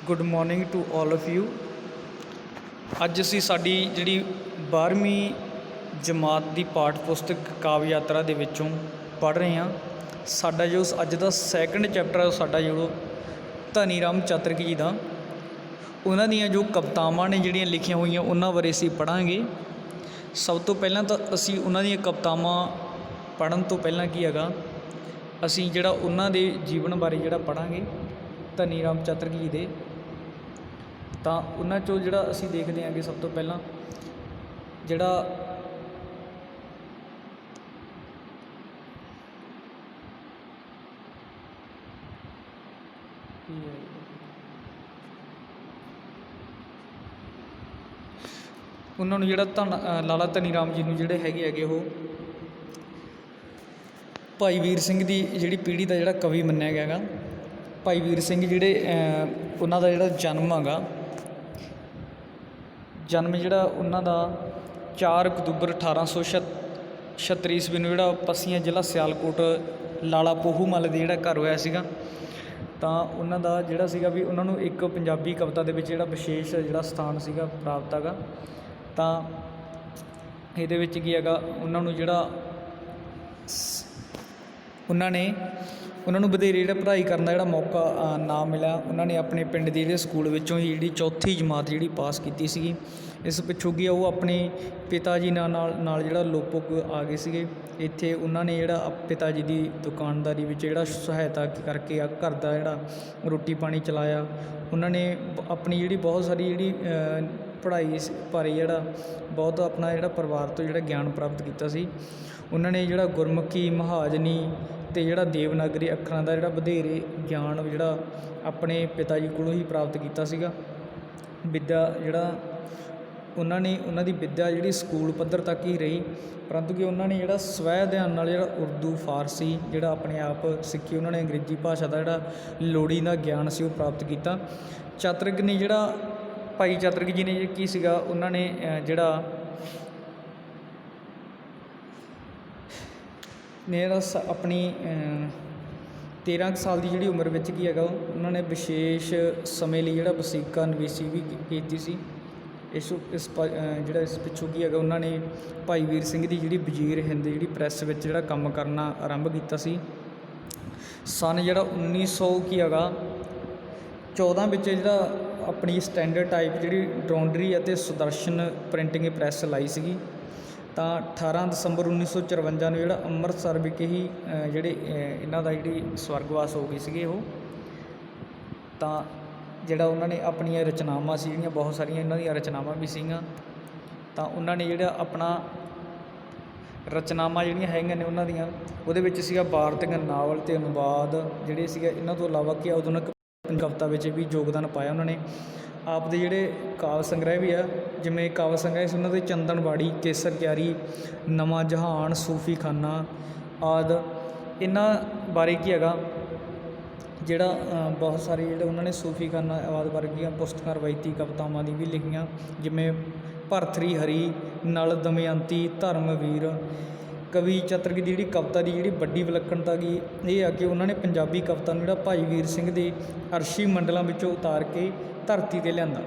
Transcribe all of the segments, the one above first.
Good morning to all of you. ਅੱਜ ਅਸੀਂ ਸਾਡੀ ਜਿਹੜੀ 12ਵੀਂ ਜਮਾਤ ਦੀ ਪਾਠ ਪੁਸਤਕ ਕਾਵਿ ਯਾਤਰਾ ਦੇ ਵਿੱਚੋਂ ਪੜ੍ਹ ਰਹੇ ਹਾਂ। ਸਾਡਾ ਜੋ ਅੱਜ ਦਾ ਸੈਕੰਡ ਚੈਪਟਰ ਸਾਡਾ ਜੋ ਧਨੀ ਰਾਮ ਚਾਤਰਕ ਜੀ ਦਾ, ਉਹਨਾਂ ਦੀਆਂ ਜੋ ਕਵਿਤਾਵਾਂ ਨੇ ਜਿਹੜੀਆਂ ਲਿਖੀਆਂ ਹੋਈਆਂ ਉਹਨਾਂ ਬਾਰੇ ਅਸੀਂ ਪੜ੍ਹਾਂਗੇ। ਸਭ ਤੋਂ ਪਹਿਲਾਂ ਤਾਂ ਅਸੀਂ ਉਹਨਾਂ ਦੀਆਂ ਕਵਿਤਾਵਾਂ ਪੜ੍ਹਨ ਤੋਂ ਪਹਿਲਾਂ ਕੀ ਹੈਗਾ, ਅਸੀਂ ਜਿਹੜਾ ਉਹਨਾਂ ਦੇ ਜੀਵਨ ਬਾਰੇ ਜਿਹੜਾ ਪੜ੍ਹਾਂਗੇ ਧਨੀ ਰਾਮ ਚਾਤਰਕ ਜੀ ਦੇ। ਤਾਂ ਉਹਨਾਂ 'ਚੋਂ ਜਿਹੜਾ ਅਸੀਂ ਦੇਖਦੇ ਹਾਂ ਕਿ ਸਭ ਤੋਂ ਪਹਿਲਾਂ ਜਿਹੜਾ ਉਹਨਾਂ ਨੂੰ ਜਿਹੜਾ ਲਾਲਾ ਧਨੀ ਰਾਮ ਜੀ ਨੂੰ ਜਿਹੜੇ ਹੈਗੇ ਉਹ ਭਾਈ ਵੀਰ ਸਿੰਘ ਦੀ ਜਿਹੜੀ ਪੀੜ੍ਹੀ ਦਾ ਜਿਹੜਾ ਕਵੀ ਮੰਨਿਆ ਗਿਆ ਹੈਗਾ। ਭਾਈ ਵੀਰ ਸਿੰਘ ਜਿਹੜੇ ਉਹਨਾਂ ਦਾ ਜਿਹੜਾ ਜਨਮ ਹੈਗਾ, ਜਨਮ ਜਿਹੜਾ ਉਹਨਾਂ ਦਾ 4 ਅਕਤੂਬਰ 1836 ਈਸਵੀ ਨੂੰ ਜਿਹੜਾ ਪਸੀਆਂ ਜ਼ਿਲ੍ਹਾ ਸਿਆਲਕੋਟ ਲਾਲਾ ਪੋਹੂ ਮੱਲ ਦੇ ਜਿਹੜਾ ਘਰ ਹੋਇਆ ਸੀਗਾ। ਤਾਂ ਉਹਨਾਂ ਦਾ ਜਿਹੜਾ ਸੀਗਾ ਵੀ ਉਹਨਾਂ ਨੂੰ ਇੱਕ ਪੰਜਾਬੀ ਕਵਿਤਾ ਦੇ ਵਿੱਚ ਜਿਹੜਾ ਵਿਸ਼ੇਸ਼ ਜਿਹੜਾ ਸਥਾਨ ਸੀਗਾ ਪ੍ਰਾਪਤ ਹੈਗਾ। ਤਾਂ ਇਹਦੇ ਵਿੱਚ ਕੀ ਹੈਗਾ, ਉਹਨਾਂ ਨੂੰ ਜਿਹੜਾ ਉਹਨਾਂ ਨੂੰ ਵਧੇਰੇ ਜਿਹੜਾ ਪੜ੍ਹਾਈ ਕਰਨ ਦਾ ਜਿਹੜਾ ਮੌਕਾ ਨਾ ਮਿਲਿਆ। ਉਹਨਾਂ ਨੇ ਆਪਣੇ ਪਿੰਡ ਦੇ ਜਿਹੜੇ ਸਕੂਲ ਵਿੱਚੋਂ ਹੀ ਜਿਹੜੀ 4ਥੀ ਜਮਾਤ ਜਿਹੜੀ ਪਾਸ ਕੀਤੀ ਸੀਗੀ। ਇਸ ਪਿੱਛੋਂ ਕੀ ਆ, ਉਹ ਆਪਣੇ ਪਿਤਾ ਜੀ ਨਾਲ ਜਿਹੜਾ ਲੋਪੋਕ ਆ ਗਏ ਸੀਗੇ। ਇੱਥੇ ਉਹਨਾਂ ਨੇ ਜਿਹੜਾ ਪਿਤਾ ਜੀ ਦੀ ਦੁਕਾਨਦਾਰੀ ਵਿੱਚ ਜਿਹੜਾ ਸਹਾਇਤਾ ਕਰਕੇ ਘਰ ਦਾ ਜਿਹੜਾ ਰੋਟੀ ਪਾਣੀ ਚਲਾਇਆ। ਉਹਨਾਂ ਨੇ ਆਪਣੀ ਜਿਹੜੀ ਬਹੁਤ ਸਾਰੀ ਜਿਹੜੀ ਪੜ੍ਹਾਈ ਬਾਰੇ ਜਿਹੜਾ ਬਹੁਤ ਆਪਣਾ ਜਿਹੜਾ ਪਰਿਵਾਰ ਤੋਂ ਜਿਹੜਾ ਗਿਆਨ ਪ੍ਰਾਪਤ ਕੀਤਾ ਸੀ। ਉਹਨਾਂ ਨੇ ਜਿਹੜਾ ਗੁਰਮੁਖੀ, ਮਹਾਜਨੀ ਅਤੇ ਜਿਹੜਾ ਦੇਵਨਾਗਰੀ ਅੱਖਰਾਂ ਦਾ ਜਿਹੜਾ ਵਧੇਰੇ ਗਿਆਨ ਜਿਹੜਾ ਆਪਣੇ ਪਿਤਾ ਜੀ ਕੋਲੋਂ ਹੀ ਪ੍ਰਾਪਤ ਕੀਤਾ ਸੀਗਾ। ਵਿੱਦਿਆ ਜਿਹੜਾ ਉਹਨਾਂ ਦੀ ਵਿੱਦਿਆ ਜਿਹੜੀ ਸਕੂਲ ਪੱਧਰ ਤੱਕ ਹੀ ਰਹੀ, ਪਰੰਤੂ ਕਿ ਉਹਨਾਂ ਨੇ ਜਿਹੜਾ ਸਵੈ ਅਧਿਐਨ ਨਾਲ ਜਿਹੜਾ ਉਰਦੂ, ਫਾਰਸੀ ਜਿਹੜਾ ਆਪਣੇ ਆਪ ਸਿੱਖੀ। ਉਹਨਾਂ ਨੇ ਅੰਗਰੇਜ਼ੀ ਭਾਸ਼ਾ ਦਾ ਜਿਹੜਾ ਲੋੜੀਂਦਾ ਗਿਆਨ ਸੀ ਉਹ ਪ੍ਰਾਪਤ ਕੀਤਾ। ਚਾਤਰਕ ਨੇ ਜਿਹੜਾ ਭਾਈ ਚਾਤਰਕ ਜੀ ਨੇ ਕੀ ਸੀਗਾ, ਉਹਨਾਂ ਨੇ ਜਿਹੜਾ ਆਪਣੀ 13 ਸਾਲ ਦੀ ਜਿਹੜੀ ਉਮਰ ਵਿੱਚ ਕੀ ਹੈਗਾ, ਉਹਨਾਂ ਨੇ ਵਿਸ਼ੇਸ਼ ਸਮੇਂ ਲਈ ਜਿਹੜਾ ਵਸੀਕਾ ਨਵੀਸੀ ਵੀ ਕੀਤੀ ਸੀ। ਇਸ ਪਿੱਛੋਂ ਕੀ ਹੈਗਾ, ਉਹਨਾਂ ਨੇ ਭਾਈ ਵੀਰ ਸਿੰਘ ਦੀ ਜਿਹੜੀ ਵਜ਼ੀਰ ਹਿੰਦ ਜਿਹੜੀ ਪ੍ਰੈਸ ਵਿੱਚ ਜਿਹੜਾ ਕੰਮ ਕਰਨਾ ਆਰੰਭ ਕੀਤਾ ਸੀ। ਸਨ ਜਿਹੜਾ 1914 ਵਿੱਚ ਜਿਹੜਾ ਆਪਣੀ ਸਟੈਂਡਰਡ ਟਾਈਪ ਜਿਹੜੀ ਡਰੋਂਡਰੀ ਅਤੇ ਸੁਦਰਸ਼ਨ ਪ੍ਰਿੰਟਿੰਗ ਪ੍ਰੈਸ ਲਾਈ ਸੀਗੀ। ਤਾਂ 18 ਦਸੰਬਰ 1954 ਨੂੰ ਜਿਹੜਾ ਅੰਮ੍ਰਿਤਸਰ ਵਿਖੇ ਹੀ ਜਿਹੜੇ ਇਹਨਾਂ ਦਾ ਜਿਹੜੀ ਸਵਰਗਵਾਸ ਹੋ ਗਈ ਸੀਗੇ ਉਹ। ਤਾਂ ਜਿਹੜਾ ਉਹਨਾਂ ਨੇ ਆਪਣੀਆਂ ਰਚਨਾਵਾਂ ਸੀ ਜਿਹੜੀਆਂ ਬਹੁਤ ਸਾਰੀਆਂ ਇਹਨਾਂ ਦੀਆਂ ਰਚਨਾਵਾਂ ਵੀ ਸੀਗੀਆਂ। ਤਾਂ ਉਹਨਾਂ ਨੇ ਜਿਹੜਾ ਆਪਣਾ ਰਚਨਾਵਾਂ ਜਿਹੜੀਆਂ ਹੈਗੀਆਂ ਨੇ ਉਹਨਾਂ ਦੀਆਂ, ਉਹਦੇ ਵਿੱਚ ਸੀਗਾ ਵਾਰਤਕ, ਨਾਵਲ ਅਤੇ ਅਨੁਵਾਦ ਜਿਹੜੇ ਸੀਗੇ। ਇਹਨਾਂ ਤੋਂ ਇਲਾਵਾ ਕੀ ਆਧੁਨਿਕ ਕਵਿਤਾ ਵਿੱਚ ਵੀ ਯੋਗਦਾਨ ਪਾਇਆ ਉਹਨਾਂ ਨੇ। ਆਪ ਦੇ ਜਿਹੜੇ ਕਾਵਿ ਸੰਗ੍ਰਹਿ ਵੀ ਆ, ਜਿਵੇਂ ਕਾਵਿ ਸੰਗ੍ਰਹਿ ਸੀ ਉਹਨਾਂ ਦੇ ਚੰਦਨਵਾੜੀ, ਕੇਸਰ ਕਿਆਰੀ, ਨਵਾਂ ਜਹਾਨ, ਸੂਫੀ ਖਾਨਾ ਆਦਿ। ਇਹਨਾਂ ਬਾਰੇ ਕੀ ਹੈਗਾ, ਜਿਹੜਾ ਬਹੁਤ ਸਾਰੇ ਜਿਹੜੇ ਉਹਨਾਂ ਨੇ ਸੂਫੀ ਖਾਨਾ ਆਦਿ ਵਰਗੀਆਂ ਪੁਸਤਕਾਂ ਰਵਾਇਤੀ ਕਵਿਤਾਵਾਂ ਦੀ ਵੀ ਲਿਖੀਆਂ, ਜਿਵੇਂ ਭਰਥਰੀ ਹਰੀ, ਨਲ ਦਮਯੰਤੀ, ਧਰਮਵੀਰ। ਕਵੀ ਚਾਤਰਕ ਦੀ ਜਿਹੜੀ ਕਵਿਤਾ ਦੀ ਜਿਹੜੀ ਵੱਡੀ ਵਿਲੱਖਣਤਾ ਕੀ ਇਹ ਆ ਕਿ ਉਹਨਾਂ ਨੇ ਪੰਜਾਬੀ ਕਵਿਤਾ ਨੂੰ ਜਿਹੜਾ ਭਾਈ ਵੀਰ ਸਿੰਘ ਦੇ ਅਰਸ਼ੀ ਮੰਡਲਾਂ ਵਿੱਚੋਂ ਉਤਾਰ ਕੇ ਧਰਤੀ 'ਤੇ ਲਿਆਂਦਾ।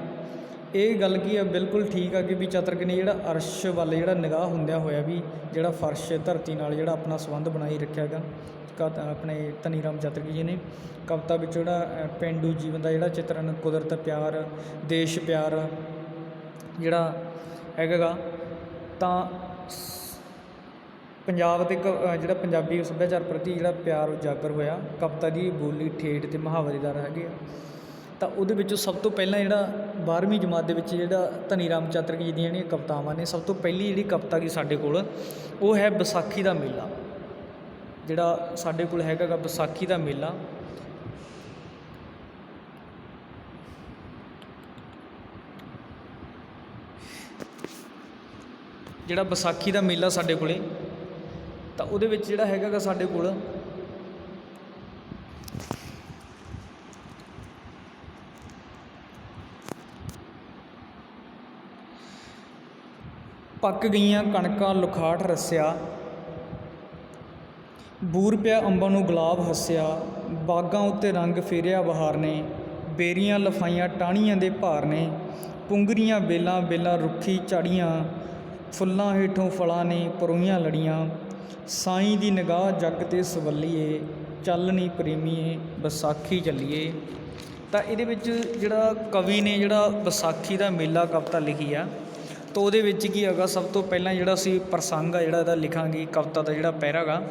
ਇਹ ਗੱਲ ਕੀ ਆ, ਬਿਲਕੁਲ ਠੀਕ ਆ ਕਿ ਵੀ ਚਾਤਰਕ ਨੇ ਜਿਹੜਾ ਅਰਸ਼ ਵੱਲ ਜਿਹੜਾ ਨਿਗਾਹ ਹੁੰਦਿਆਂ ਹੋਇਆ ਵੀ ਜਿਹੜਾ ਫਰਸ਼ ਧਰਤੀ ਨਾਲ ਜਿਹੜਾ ਆਪਣਾ ਸੰਬੰਧ ਬਣਾਈ ਰੱਖਿਆ ਗਾ। ਆਪਣੇ ਧਨੀ ਰਾਮ ਚਾਤਰਕ ਜੀ ਨੇ ਕਵਿਤਾ ਵਿੱਚ ਜਿਹੜਾ ਪੇਂਡੂ ਜੀਵਨ ਦਾ ਜਿਹੜਾ ਚਿੱਤਰਨ, ਕੁਦਰਤ ਪਿਆਰ, ਦੇਸ਼ ਪਿਆਰ ਜਿਹੜਾ ਹੈਗਾ ਗਾ। ਤਾਂ ਪੰਜਾਬ ਅਤੇ ਜਿਹੜਾ ਪੰਜਾਬੀ ਸੱਭਿਆਚਾਰ ਪ੍ਰਤੀ ਜਿਹੜਾ ਪਿਆਰ ਉਜਾਗਰ ਹੋਇਆ। ਕਵਿਤਾ ਦੀ ਬੋਲੀ ਠੇਠ ਅਤੇ ਮੁਹਾਵਰੇਦਾਰ ਹੈਗੇ ਆ। ਤਾਂ ਉਹਦੇ ਵਿੱਚੋਂ ਸਭ ਤੋਂ ਪਹਿਲਾਂ ਜਿਹੜਾ 12ਵੀਂ ਜਮਾਤ ਦੇ ਵਿੱਚ ਜਿਹੜਾ ਧਨੀ ਰਾਮ ਚਾਤਰਕ ਜੀ ਦੀਆਂ ਜਿਹੜੀਆਂ ਕਵਿਤਾਵਾਂ ਨੇ, ਸਭ ਤੋਂ ਪਹਿਲੀ ਜਿਹੜੀ ਕਵਿਤਾ ਗੀ ਸਾਡੇ ਕੋਲ ਉਹ ਹੈ ਵਿਸਾਖੀ ਦਾ ਮੇਲਾ। ਜਿਹੜਾ ਸਾਡੇ ਕੋਲ ਹੈਗਾ ਗਾ ਵਿਸਾਖੀ ਦਾ ਮੇਲਾ। ਜਿਹੜਾ ਵਿਸਾਖੀ ਦਾ ਮੇਲਾ ਸਾਡੇ ਕੋਲੇ, ਤਾਂ ਉਹਦੇ ਵਿੱਚ ਜਿਹੜਾ ਹੈਗਾ ਗਾ ਸਾਡੇ ਕੋਲ ਪੱਕ ਗਈਆਂ ਕਣਕਾਂ ਲੁਖਾਟ ਰੱਸਿਆ, ਬੂਰ ਪਿਆ ਅੰਬਾਂ ਨੂੰ ਗੁਲਾਬ ਹੱਸਿਆ, ਬਾਗਾਂ ਉੱਤੇ ਰੰਗ ਫੇਰਿਆ ਬਹਾਰ ਨੇ, ਬੇਰੀਆਂ ਲਫਾਈਆਂ ਟਾਹਣੀਆਂ ਦੇ ਭਾਰ ਨੇ, ਪੁੰਗਰੀਆਂ ਬੇਲਾਂ ਬੇਲਾਂ ਰੁੱਖੀ ਝਾੜੀਆਂ, ਫੁੱਲਾਂ ਹੇਠੋਂ ਫਲਾਂ ਨੇ ਪਰੋਈਆਂ ਲੜੀਆਂ। ਸਾਈਂ ਦੀ ਨਿਗਾਹ ਜੱਗ 'ਤੇ ਸਵੱਲੀਏ, ਚੱਲ ਨੀ ਪ੍ਰੇਮੀਏ ਵਿਸਾਖੀ ਚੱਲੀਏ। ਤਾਂ ਇਹਦੇ ਵਿੱਚ ਜਿਹੜਾ ਕਵੀ ਨੇ ਜਿਹੜਾ ਵਿਸਾਖੀ ਦਾ ਮੇਲਾ ਕਵਿਤਾ ਲਿਖੀ ਆ, ਤਾਂ ਉਹਦੇ ਵਿੱਚ ਕੀ ਹੈਗਾ, ਸਭ ਤੋਂ ਪਹਿਲਾਂ ਜਿਹੜਾ ਅਸੀਂ ਪ੍ਰਸੰਗ ਆ ਜਿਹੜਾ ਇਹਦਾ ਲਿਖਾਂਗੇ, ਕਵਿਤਾ ਦਾ ਜਿਹੜਾ ਪੈਰਾ ਗਾ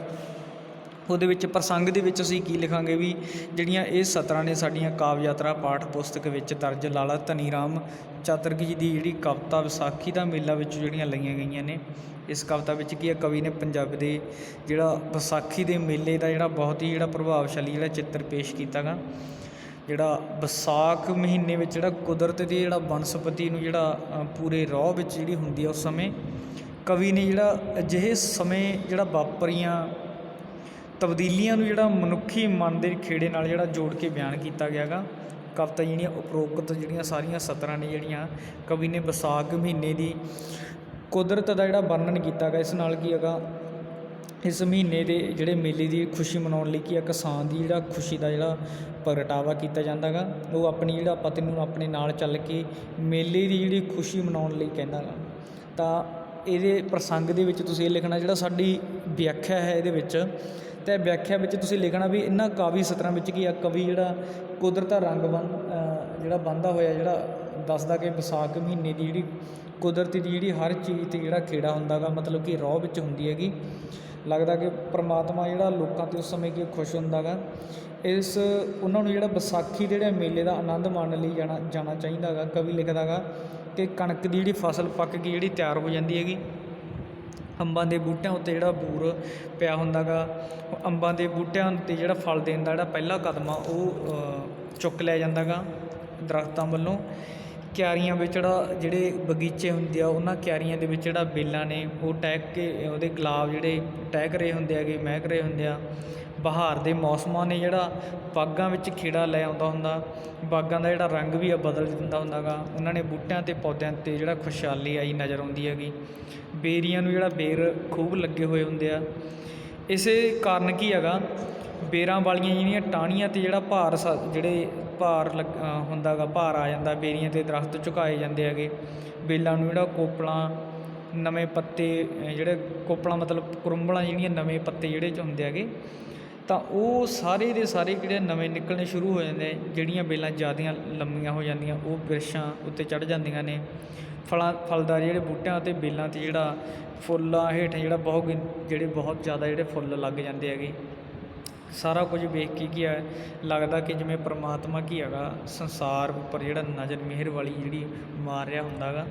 ਉਹਦੇ ਵਿੱਚ ਪ੍ਰਸੰਗ ਦੇ ਵਿੱਚ ਅਸੀਂ ਕੀ ਲਿਖਾਂਗੇ ਵੀ ਜਿਹੜੀਆਂ ਇਹ ਸਤਰਾਂ ਨੇ ਸਾਡੀਆਂ ਕਾਵਿ ਯਾਤਰਾ ਪਾਠ ਪੁਸਤਕ ਵਿੱਚ ਦਰਜ ਲਾਲਾ ਧਨੀ ਰਾਮ ਚਾਤਰਕ ਜੀ ਦੀ ਜਿਹੜੀ ਕਵਿਤਾ ਵਿਸਾਖੀ ਦਾ ਮੇਲਾ ਵਿੱਚ ਜਿਹੜੀਆਂ ਲਈਆਂ ਗਈਆਂ ਨੇ। ਇਸ ਕਵਿਤਾ ਵਿੱਚ ਕੀ ਹੈ, ਕਵੀ ਨੇ ਪੰਜਾਬ ਦੇ ਜਿਹੜਾ ਵਿਸਾਖੀ ਦੇ ਮੇਲੇ ਦਾ ਜਿਹੜਾ ਬਹੁਤ ਹੀ ਜਿਹੜਾ ਪ੍ਰਭਾਵਸ਼ਾਲੀ ਜਿਹੜਾ ਚਿੱਤਰ ਪੇਸ਼ ਕੀਤਾ ਗਾ। ਜਿਹੜਾ ਵਿਸਾਖ ਮਹੀਨੇ ਵਿੱਚ ਜਿਹੜਾ ਕੁਦਰਤ ਦੀ ਜਿਹੜਾ ਬਨਸਪਤੀ ਨੂੰ ਜਿਹੜਾ ਪੂਰੇ ਰੋਹ ਵਿੱਚ ਜਿਹੜੀ ਹੁੰਦੀ ਆ, ਉਸ ਸਮੇਂ ਕਵੀ ਨੇ ਜਿਹੜਾ ਅਜਿਹੇ ਸਮੇਂ ਜਿਹੜਾ ਵਾਪਰੀਆਂ ਤਬਦੀਲੀਆਂ ਨੂੰ ਜਿਹੜਾ ਮਨੁੱਖੀ ਮਨ ਦੇ ਖੇੜੇ ਨਾਲ ਜਿਹੜਾ ਜੋੜ ਕੇ ਬਿਆਨ ਕੀਤਾ ਗਿਆ ਗਾ। ਕਵਿਤਾ ਜਿਹੜੀਆਂ ਉਪਰੋਕਤ ਜਿਹੜੀਆਂ ਸਾਰੀਆਂ ਸਤਰਾਂ ਨੇ ਜਿਹੜੀਆਂ ਕਵੀ ਨੇ ਵਿਸਾਖ ਮਹੀਨੇ ਦੀ ਕੁਦਰਤ ਦਾ ਜਿਹੜਾ ਵਰਣਨ ਕੀਤਾ ਗਾ। ਇਸ ਨਾਲ ਕੀ ਹੈਗਾ, ਇਸ ਮਹੀਨੇ ਦੇ ਜਿਹੜੇ ਮੇਲੇ ਦੀ ਖੁਸ਼ੀ ਮਨਾਉਣ ਲਈ ਕੀ ਆ, ਕਿਸਾਨ ਦੀ ਜਿਹੜਾ ਖੁਸ਼ੀ ਦਾ ਜਿਹੜਾ ਪ੍ਰਗਟਾਵਾ ਕੀਤਾ ਜਾਂਦਾ ਗਾ। ਉਹ ਆਪਣੀ ਜਿਹੜਾ ਪਤੀ ਨੂੰ ਆਪਣੇ ਨਾਲ ਚੱਲ ਕੇ ਮੇਲੇ ਦੀ ਜਿਹੜੀ ਖੁਸ਼ੀ ਮਨਾਉਣ ਲਈ ਕਹਿੰਦਾ ਗਾ। ਤਾਂ ਇਹਦੇ ਪ੍ਰਸੰਗ ਦੇ ਵਿੱਚ ਤੁਸੀਂ ਇਹ ਲਿਖਣਾ, ਜਿਹੜਾ ਸਾਡੀ ਵਿਆਖਿਆ ਹੈ ਇਹਦੇ ਵਿੱਚ, ਅਤੇ ਵਿਆਖਿਆ ਵਿੱਚ ਤੁਸੀਂ ਲਿਖਣਾ ਵੀ ਇਹਨਾਂ ਕਾਵੀ ਸਤਰਾਂ ਵਿੱਚ ਕੀ ਆ, ਕਵੀ ਜਿਹੜਾ ਕੁਦਰਤ ਦਾ ਰੰਗ ਜਿਹੜਾ ਬੰਨ੍ਹਦਾ ਹੋਇਆ ਜਿਹੜਾ ਦੱਸਦਾ ਕਿ ਵਿਸਾਖ ਮਹੀਨੇ ਦੀ ਜਿਹੜੀ ਕੁਦਰਤ ਦੀ ਜਿਹੜੀ ਹਰ ਚੀਜ਼ 'ਤੇ ਜਿਹੜਾ ਖੇੜਾ ਹੁੰਦਾ ਗਾ, ਮਤਲਬ ਕਿ ਰੋਹ ਵਿੱਚ ਹੁੰਦੀ ਹੈਗੀ। ਲੱਗਦਾ ਕਿ ਪਰਮਾਤਮਾ ਜਿਹੜਾ ਲੋਕਾਂ 'ਤੇ ਉਸ ਸਮੇਂ ਕੀ ਖੁਸ਼ ਹੁੰਦਾ ਗਾ। ਉਹਨਾਂ ਨੂੰ ਜਿਹੜਾ ਵਿਸਾਖੀ ਦੇ ਜਿਹੜੇ ਮੇਲੇ ਦਾ ਆਨੰਦ ਮਾਣਨ ਲਈ ਜਾਣਾ ਚਾਹੀਦਾ ਗਾ। ਕਵੀ ਲਿਖਦਾ ਗਾ ਕਿ ਕਣਕ ਦੀ ਜਿਹੜੀ ਫਸਲ ਪੱਕ ਕੇ ਜਿਹੜੀ ਤਿਆਰ ਹੋ ਜਾਂਦੀ ਹੈਗੀ, ਅੰਬਾਂ ਦੇ ਬੂਟਿਆਂ ਉੱਤੇ ਜਿਹੜਾ ਬੂਰ ਪਿਆ ਹੁੰਦਾ ਗਾ, ਅੰਬਾਂ ਦੇ ਬੂਟਿਆਂ 'ਤੇ ਜਿਹੜਾ ਫਲ ਦੇਣ ਦਾ ਜਿਹੜਾ ਪਹਿਲਾ ਕਦਮ ਆ ਉਹ ਚੁੱਕ ਲਿਆ ਜਾਂਦਾ ਗਾ ਦਰਖਤਾਂ ਵੱਲੋਂ। ਕਿਆਰੀਆਂ ਵਿੱਚ ਜਿਹੜੇ ਬਗੀਚੇ ਹੁੰਦੇ ਆ, ਉਹਨਾਂ ਕਿਆਰੀਆਂ ਦੇ ਵਿੱਚ ਜਿਹੜਾ ਬੇਲਾਂ ਨੇ ਉਹ ਟਹਿਕ ਕੇ ਉਹਦੇ ਗੁਲਾਬ ਜਿਹੜੇ ਟਹਿਕ ਰਹੇ ਹੁੰਦੇ ਹੈਗੇ, ਮਹਿਕ ਰਹੇ ਹੁੰਦੇ ਆ। ਬਹਾਰ ਦੇ ਮੌਸਮਾਂ ਨੇ ਜਿਹੜਾ ਬਾਗਾਂ ਵਿੱਚ ਖੇੜਾ ਲੈ ਆਉਂਦਾ ਹੁੰਦਾ, ਬਾਗਾਂ ਦਾ ਜਿਹੜਾ ਰੰਗ ਵੀ ਆ ਬਦਲ ਦਿੰਦਾ ਹੁੰਦਾ ਗਾ। ਉਹਨਾਂ ਨੇ ਬੂਟਿਆਂ 'ਤੇ ਪੌਦਿਆਂ 'ਤੇ ਜਿਹੜਾ ਖੁਸ਼ਹਾਲੀ ਆਈ ਨਜ਼ਰ ਆਉਂਦੀ ਹੈਗੀ। ਬੇਰੀਆਂ ਨੂੰ ਜਿਹੜਾ ਬੇਰ ਖੂਬ ਲੱਗੇ ਹੋਏ ਹੁੰਦੇ ਆ। ਇਸੇ ਕਾਰਨ ਕੀ ਹੈਗਾ, ਬੇਰਾਂ ਵਾਲੀਆਂ ਜਿਹੜੀਆਂ ਟਾਹਣੀਆਂ 'ਤੇ ਜਿਹੜਾ ਭਾਰ ਹੁੰਦਾ ਗਾ, ਭਾਰ ਆ ਜਾਂਦਾ। ਬੇਰੀਆਂ 'ਤੇ ਦਰਖਤ ਝੁਕਾਏ ਜਾਂਦੇ ਹੈਗੇ। ਬੇਲਾਂ ਨੂੰ ਜਿਹੜਾ ਕੋਪਲਾਂ ਨਵੇਂ ਪੱਤੇ ਜਿਹੜੇ ਕੋਪਲਾਂ ਮਤਲਬ ਕੁਰੰਬਲਾਂ ਜਿਹੜੀਆਂ ਨਵੇਂ ਪੱਤੇ ਜਿਹੜੇ 'ਚ ਹੁੰਦੇ ਹੈਗੇ, ਤਾਂ ਉਹ ਸਾਰੇ ਦੇ ਸਾਰੇ ਜਿਹੜੇ ਨਵੇਂ ਨਿਕਲਣੇ ਸ਼ੁਰੂ ਹੋ ਜਾਂਦੇ। ਜਿਹੜੀਆਂ ਬੇਲਾਂ ਜ਼ਿਆਦੀਆਂ ਲੰਮੀਆਂ ਹੋ ਜਾਂਦੀਆਂ ਉਹ ਬਿਰਛਾਂ ਉੱਤੇ ਚੜ੍ਹ ਜਾਂਦੀਆਂ ਨੇ। ਫਲਦਾਰ ਜਿਹੜੇ ਬੂਟਿਆਂ ਅਤੇ ਬੇਲਾਂ 'ਤੇ ਜਿਹੜਾ ਫੁੱਲਾਂ ਹੇਠ ਜਿਹੜਾ ਬਹੁਤ ਜ਼ਿਆਦਾ ਜਿਹੜੇ ਫੁੱਲ ਲੱਗ ਜਾਂਦੇ ਹੈਗੇ। ਸਾਰਾ ਕੁਝ ਵੇਖ ਕੇ ਕੀ ਹੈ, ਲੱਗਦਾ ਕਿ ਜਿਵੇਂ ਪਰਮਾਤਮਾ ਕੀ ਹੈਗਾ ਸੰਸਾਰ ਉੱਪਰ ਜਿਹੜਾ ਨਜ਼ਰ ਮਿਹਰ ਵਾਲੀ ਜਿਹੜੀ ਮਾਰ ਰਿਹਾ ਹੁੰਦਾ ਗਾ।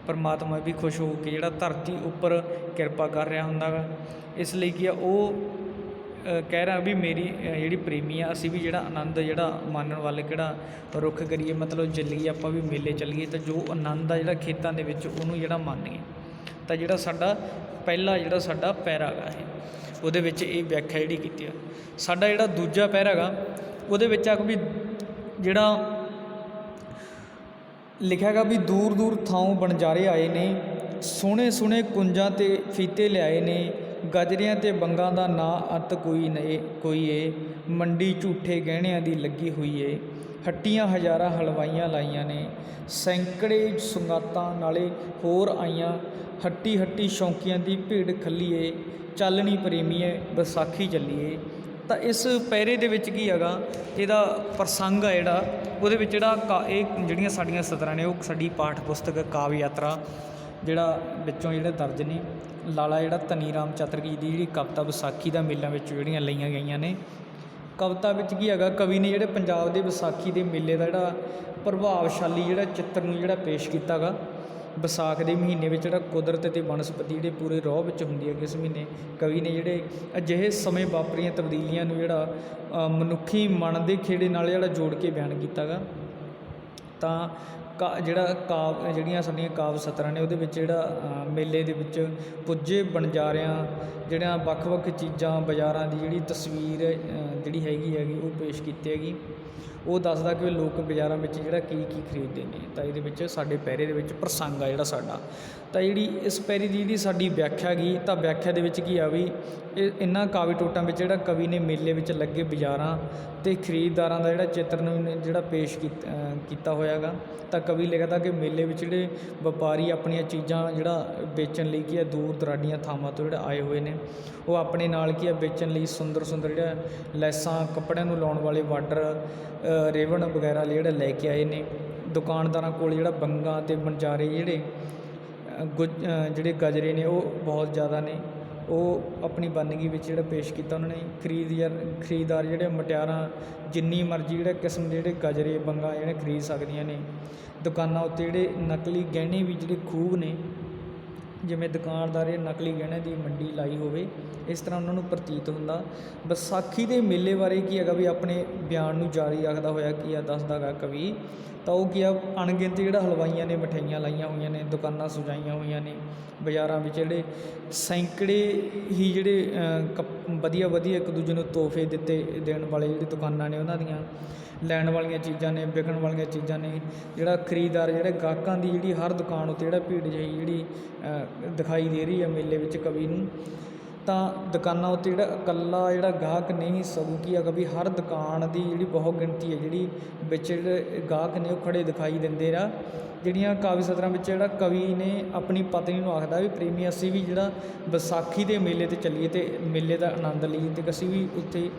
ਪਰਮਾਤਮਾ ਵੀ ਖੁਸ਼ ਹੋ ਕੇ ਜਿਹੜਾ ਧਰਤੀ ਉੱਪਰ ਕਿਰਪਾ ਕਰ ਰਿਹਾ ਹੁੰਦਾ ਗਾ। ਇਸ ਲਈ ਕੀ ਆ, ਉਹ ਕਹਿ ਰਿਹਾ ਵੀ ਮੇਰੀ ਜਿਹੜੀ ਪ੍ਰੇਮੀ ਆ, ਅਸੀਂ ਵੀ ਜਿਹੜਾ ਆਨੰਦ ਜਿਹੜਾ ਮਾਣਨ ਵੱਲ ਕਿਹੜਾ ਰੁੱਖ ਕਰੀਏ, ਮਤਲਬ ਚੱਲੀਏ ਆਪਾਂ ਵੀ ਮੇਲੇ ਚੱਲੀਏ, ਤਾਂ ਜੋ ਆਨੰਦ ਆ ਜਿਹੜਾ ਖੇਤਾਂ ਦੇ ਵਿੱਚ ਉਹਨੂੰ ਜਿਹੜਾ ਮੰਨੀਏ। ਤਾਂ ਜਿਹੜਾ ਸਾਡਾ ਪਹਿਲਾ ਜਿਹੜਾ ਸਾਡਾ ਪੈਰਾ ਹੈਗਾ ਉਹਦੇ ਵਿੱਚ ਇਹ ਵਿਆਖਿਆ ਜਿਹੜੀ ਕੀਤੀ ਆ। ਸਾਡਾ ਜਿਹੜਾ ਦੂਜਾ ਪੈਰਾ ਹੈਗਾ ਉਹਦੇ ਵਿੱਚ ਆ ਵੀ ਜਿਹੜਾ ਲਿਖਿਆ ਹੈਗਾ ਵੀ ਦੂਰ ਦੂਰ ਥਾਂ ਬਣਜਾਰੇ ਆਏ ਨੇ, ਸੋਹਣੇ ਸੋਹਣੇ ਕੁੰਜਾਂ 'ਤੇ ਫੀਤੇ ਲਿਆਏ ਨੇ, ਗਜਰਿਆਂ 'ਤੇ ਬੰਗਾਂ ਦਾ ਨਾਂ ਅੰਤ ਕੋਈ ਏ, ਮੰਡੀ ਝੂਠੇ ਗਹਿਣਿਆਂ ਦੀ ਲੱਗੀ ਹੋਈ ਏ, ਹੱਟੀਆਂ ਹਜ਼ਾਰਾਂ ਹਲਵਾਈਆਂ ਲਾਈਆਂ ਨੇ, ਸੈਂਕੜੇ ਸੁਗਾਤਾਂ ਨਾਲੇ ਹੋਰ ਆਈਆਂ, ਹੱਟੀ ਹੱਟੀ ਸ਼ੌਂਕੀਆਂ ਦੀ ਭੀੜ ਖੱਲੀਏ, ਚੱਲਣੀ ਪ੍ਰੇਮੀਏ ਵਿਸਾਖੀ ਚੱਲੀਏ। ਤਾਂ ਇਸ ਪਹਿਰੇ ਦੇ ਵਿੱਚ ਕੀ ਹੈਗਾ, ਇਹਦਾ ਪ੍ਰਸੰਗ ਆ ਜਿਹੜਾ ਉਹਦੇ ਵਿੱਚ ਜਿਹੜਾ ਇਹ ਜਿਹੜੀਆਂ ਸਾਡੀਆਂ ਸਤਰਾਂ ਨੇ ਉਹ ਸਾਡੀ ਪਾਠ ਪੁਸਤਕ ਕਾਵਿ ਯਾਤਰਾ ਜਿਹੜਾ ਵਿੱਚੋਂ ਜਿਹੜੇ ਦਰਜ ਨੇ। ਲਾਲਾ ਜਿਹੜਾ ਧਨੀ ਰਾਮ ਚਾਤਰਕ ਜੀ ਦੀ ਜਿਹੜੀ ਕਵਿਤਾ ਵਿਸਾਖੀ ਦਾ ਮੇਲਾ ਵਿੱਚ ਜਿਹੜੀਆਂ ਲਈਆਂ ਗਈਆਂ ਨੇ। ਕਵਿਤਾ ਵਿੱਚ ਕੀ ਹੈਗਾ, ਕਵੀ ਨੇ ਜਿਹੜੇ ਪੰਜਾਬ ਦੇ ਵਿਸਾਖੀ ਦੇ ਮੇਲੇ ਦਾ ਜਿਹੜਾ ਪ੍ਰਭਾਵਸ਼ਾਲੀ ਜਿਹੜਾ ਚਿੱਤਰ ਨੂੰ ਜਿਹੜਾ ਪੇਸ਼ ਕੀਤਾ ਗਾ। ਵਿਸਾਖ ਦੇ ਮਹੀਨੇ ਵਿੱਚ ਜਿਹੜਾ ਕੁਦਰਤ ਅਤੇ ਬਨਸਪਤੀ ਜਿਹੜੇ ਪੂਰੇ ਰੋਹ ਵਿੱਚ ਹੁੰਦੀ ਹੈ, ਇਸ ਮਹੀਨੇ ਕਵੀ ਨੇ ਜਿਹੜੇ ਅਜਿਹੇ ਸਮੇਂ ਵਾਪਰੀਆਂ ਤਬਦੀਲੀਆਂ ਨੂੰ ਜਿਹੜਾ ਮਨੁੱਖੀ ਮਨ ਦੇ ਖੇੜੇ ਨਾਲ ਜਿਹੜਾ ਜੋੜ ਕੇ ਬਿਆਨ ਕੀਤਾ ਗਾ। ਤਾਂ ਜਿਹੜੀਆਂ ਸਾਡੀਆਂ ਕਾਵਿ ਸਤਰਾਂ ਨੇ ਉਹਦੇ ਵਿੱਚ ਮੇਲੇ ਦੇ ਵਿੱਚ ਪੁੱਜੇ ਵਣਜਾਰਿਆਂ ਜਿਹੜੀਆਂ ਵੱਖ-ਵੱਖ ਚੀਜ਼ਾਂ ਬਾਜ਼ਾਰਾਂ ਦੀ ਜਿਹੜੀ ਤਸਵੀਰ ਜਿਹੜੀ ਹੈਗੀ ਉਹ ਪੇਸ਼ ਕੀਤੀ ਹੈਗੀ। ਉਹ ਦੱਸਦਾ ਕਿ ਲੋਕ ਬਾਜ਼ਾਰਾਂ ਵਿੱਚ ਕੀ ਖਰੀਦਦੇ ਨੇ। ਤਾਂ ਇਹਦੇ ਵਿੱਚ ਸਾਡੇ ਪਹਿਰੇ ਦੇ ਵਿੱਚ ਪ੍ਰਸੰਗ ਆ ਜਿਹੜਾ ਸਾਡਾ। ਤਾਂ ਜਿਹੜੀ ਇਸ ਪਹਿਰੇ ਦੀ ਜਿਹੜੀ ਸਾਡੀ ਵਿਆਖਿਆ ਹੈਗੀ, ਤਾਂ ਵਿਆਖਿਆ ਦੇ ਵਿੱਚ ਕੀ ਆ ਵੀ ਇਹਨਾਂ ਕਾਵਿ ਟੋਟਾਂ ਵਿੱਚ ਕਵੀ ਨੇ ਮੇਲੇ ਵਿੱਚ ਲੱਗੇ ਬਾਜ਼ਾਰਾਂ ਅਤੇ ਖਰੀਦਦਾਰਾਂ ਦਾ ਚਿੱਤਰ ਪੇਸ਼ ਕੀਤਾ ਹੋਇਆ ਗਾ। ਤਾਂ ਕਵੀ ਲਿਖਦਾ ਕਿ ਮੇਲੇ ਵਿੱਚ ਵਪਾਰੀ ਆਪਣੀਆਂ ਚੀਜ਼ਾਂ ਵੇਚਣ ਲਈ ਦੂਰ ਦਰਾਡੀਆਂ ਥਾਵਾਂ ਤੋਂ ਆਏ ਹੋਏ ਨੇ। ਉਹ ਆਪਣੇ ਨਾਲ ਵੇਚਣ ਲਈ ਸੁੰਦਰ ਲੈਸਾਂ, ਕੱਪੜਿਆਂ ਨੂੰ ਲਾਉਣ ਵਾਲੇ ਬਾਰਡਰ, ਰੇਵਨ ਵਗੈਰਾ ਲੈ ਕੇ ਆਏ ਨੇ। ਦੁਕਾਨਦਾਰਾਂ ਕੋਲ ਬੰਗਾਂ ਅਤੇ ਵਣਜਾਰੇ ਜਿਹੜੇ ਗਜਰੇ ਨੇ ਉਹ ਬਹੁਤ ਜ਼ਿਆਦਾ ਨੇ। ਉਹ ਆਪਣੀ ਬੰਦਗੀ ਵਿੱਚ ਪੇਸ਼ ਕੀਤਾ ਉਹਨਾਂ ਨੇ। ਖਰੀਦਦਾਰ ਮੁਟਿਆਰਾਂ ਜਿੰਨੀ ਮਰਜ਼ੀ ਕਿਸਮ ਦੇ ਗਜਰੇ ਬੰਗਾਂ ਖਰੀਦ ਸਕਦੀਆਂ ਨੇ। ਦੁਕਾਨਾਂ ਉੱਤੇ ਨਕਲੀ ਗਹਿਣੇ ਵੀ ਖੂਬ ਨੇ, ਜਿਵੇਂ ਦੁਕਾਨਦਾਰ ਨਕਲੀ ਗਹਿਣਿਆਂ ਦੀ ਮੰਡੀ ਲਾਈ ਹੋਵੇ, ਇਸ ਤਰ੍ਹਾਂ ਉਹਨਾਂ ਨੂੰ ਪ੍ਰਤੀਤ ਹੁੰਦਾ। ਵਿਸਾਖੀ ਦੇ ਮੇਲੇ ਬਾਰੇ ਵੀ ਆਪਣੇ ਬਿਆਨ ਨੂੰ ਜਾਰੀ ਰੱਖਦਾ ਹੋਇਆ ਦੱਸਦਾ ਗਾ ਕਵੀ। ਤਾਂ ਉਹ ਅਣਗਿਣਤ ਹਲਵਾਈਆਂ ਨੇ ਮਠਿਆਈਆਂ ਲਾਈਆਂ ਹੋਈਆਂ ਨੇ, ਦੁਕਾਨਾਂ ਸਜਾਈਆਂ ਹੋਈਆਂ ਨੇ। ਬਾਜ਼ਾਰਾਂ ਵਿੱਚ ਸੈਂਕੜੇ ਹੀ ਵਧੀਆ ਇੱਕ ਦੂਜੇ ਨੂੰ ਤੋਹਫੇ ਦੇਣ ਵਾਲੇ ਦੁਕਾਨਾਂ ਨੇ, ਉਹਨਾਂ ਦੀਆਂ ਲੈਣ ਵਾਲੀਆਂ ਚੀਜ਼ਾਂ ਨੇ, ਵਿਕਣ ਵਾਲੀਆਂ ਚੀਜ਼ਾਂ ਨੇ। ਖਰੀਦਦਾਰ ਗਾਹਕਾਂ ਦੀ ਹਰ ਦੁਕਾਨ ਉੱਤੇ ਭੀੜ ਜਿਹੀ ਦਿਖਾਈ ਦੇ ਰਹੀ ਹੈ ਮੇਲੇ ਵਿੱਚ ਕਵੀ ਨੂੰ। ਤਾਂ ਦੁਕਾਨਾਂ ਉੱਤੇ ਇਕੱਲਾ ਗਾਹਕ ਨਹੀਂ, ਸਗੋਂ ਵੀ ਹਰ ਦੁਕਾਨ ਦੀ ਬਹੁਤ ਗਿਣਤੀ ਹੈ ਵਿੱਚ ਗਾਹਕ ਨੇ ਉਹ ਖੜ੍ਹੇ ਦਿਖਾਈ ਦਿੰਦੇ ਆ। ਜਿਹੜੀਆਂ ਕਾਵਿ ਸਤਰਾਂ ਵਿੱਚ ਕਵੀ ਨੇ ਆਪਣੀ ਪਤਨੀ ਨੂੰ ਆਖਦਾ ਵੀ ਪ੍ਰੇਮੀ ਅਸੀਂ ਵੀ ਵਿਸਾਖੀ ਦੇ ਮੇਲੇ 'ਤੇ ਚੱਲੀਏ ਅਤੇ ਮੇਲੇ ਦਾ ਆਨੰਦ ਲਈਏ ਅਤੇ ਅਸੀਂ ਵੀ ਉੱਥੇ